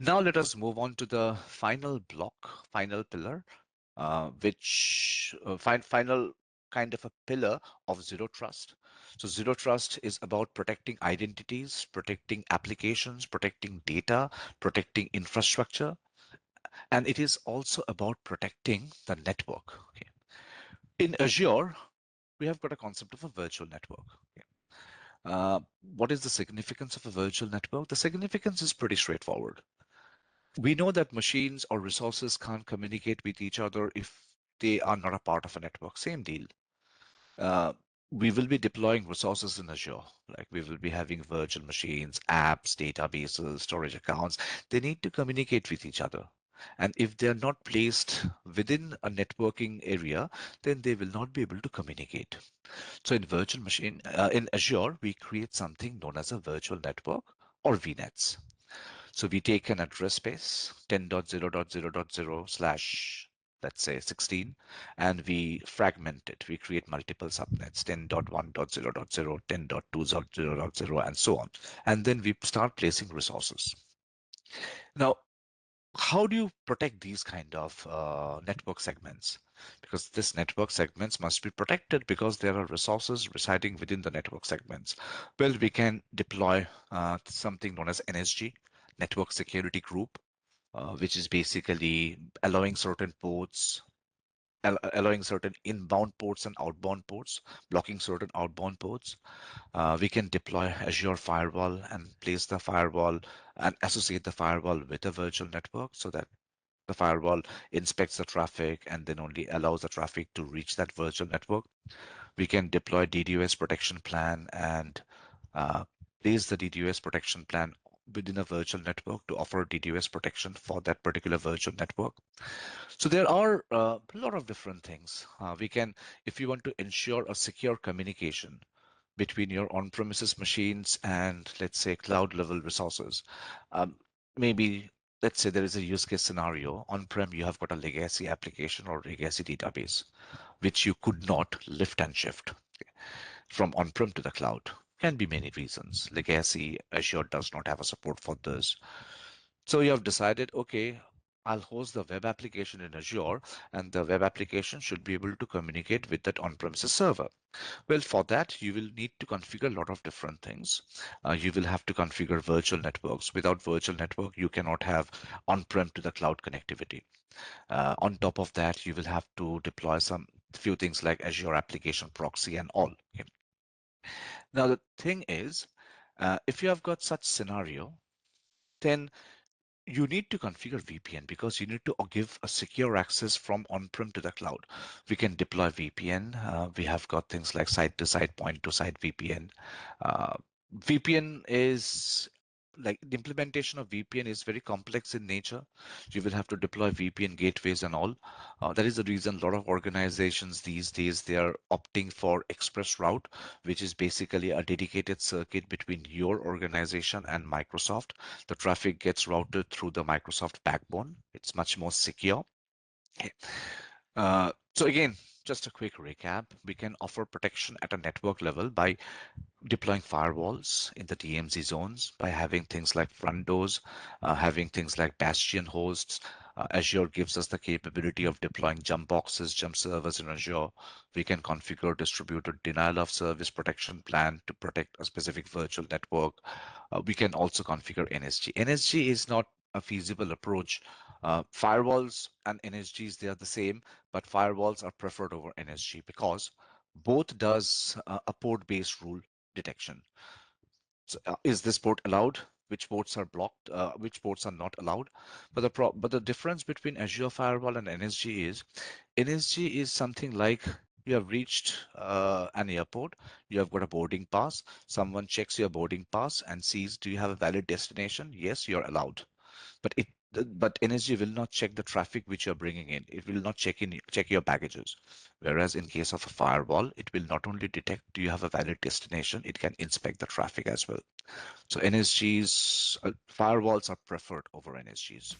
Now let us move on to the final block, final pillar, final kind of a pillar of zero trust. So zero trust is about protecting identities, protecting applications, protecting data, protecting infrastructure, and it is also about protecting the network. Okay. In Azure, we have got a concept of a virtual network. Okay. What is the significance of a virtual network? The significance is pretty straightforward. We know that machines or resources can't communicate with each other if they are not a part of a network. Same deal. Uh, we will be deploying resources in Azure. Like we will be having virtual machines, apps, databases, storage accounts. They need to communicate with each other. And if they are not placed within a networking area, then they will not be able to communicate. So in Azure, we create something known as a virtual network or VNets. So we take an address space 10.0.0.0 slash, let's say 16, and we fragment it. We create multiple subnets 10.1.0.0, 10.2.0.0, and so on. And then we start placing resources. Now, how do you protect these kind of network segments? Because this network segments must be protected because there are resources residing within the network segments. Well, we can deploy something known as NSG, Network Security Group, which is basically allowing certain ports, allowing certain inbound ports and outbound ports, blocking certain outbound ports. We can deploy Azure Firewall and place the firewall and associate the firewall with a virtual network so that the firewall inspects the traffic and then only allows the traffic to reach that virtual network. We can deploy DDoS protection plan and uh, place the DDoS protection plan within a virtual network to offer DDoS protection for that particular virtual network. So there are a lot of different things. We can, if you want to ensure a secure communication between your on-premises machines and let's say cloud level resources, um, maybe let's say there is a use case scenario on-prem, you have got a legacy application or legacy database, which you could not lift and shift from on-prem to the cloud. Can be many reasons. Legacy, Azure does not have a support for this. So you have decided, okay, I'll host the web application in Azure, and the web application should be able to communicate with that on-premises server. Well, for that, you will need to configure a lot of different things. You will have to configure virtual networks. Without virtual network, you cannot have on-prem to the cloud connectivity. On top of that, you will have to deploy some few things like Azure Application Proxy and all. Okay. Now, the thing is, if you have got such scenario, then you need to configure VPN because you need to give a secure access from on-prem to the cloud. We can deploy VPN. We have got things like site-to-site, point-to-site VPN. Uh, VPN is like the implementation of VPN is very complex in nature. You will have to deploy VPN gateways and all. That is the reason a lot of organizations these days they are opting for express route, which is basically a dedicated circuit between your organization and Microsoft. The traffic gets routed through the Microsoft backbone. It's much more secure. So again, just a quick recap. We can offer protection at a network level by deploying firewalls in the DMZ zones, by having things like front doors, having things like bastion hosts. Azure gives us the capability of deploying jump boxes, jump servers in Azure. We can configure distributed denial of service protection plan to protect a specific virtual network. We can also configure NSG. NSG is not a feasible approach. Firewalls and NSGs, they are the same, but firewalls are preferred over NSG because both does a port-based rule detection. So, is this port allowed? Which ports are blocked? Which ports are not allowed? But the difference between Azure Firewall and NSG is NSG is something like you have reached an airport, you have got a boarding pass, someone checks your boarding pass and sees, do you have a valid destination? Yes, you're allowed. But NSG will not check the traffic which you're bringing in. It will not check your baggages. Whereas in case of a firewall, it will not only detect do you have a valid destination, it can inspect the traffic as well. So NSGs, firewalls are preferred over NSGs.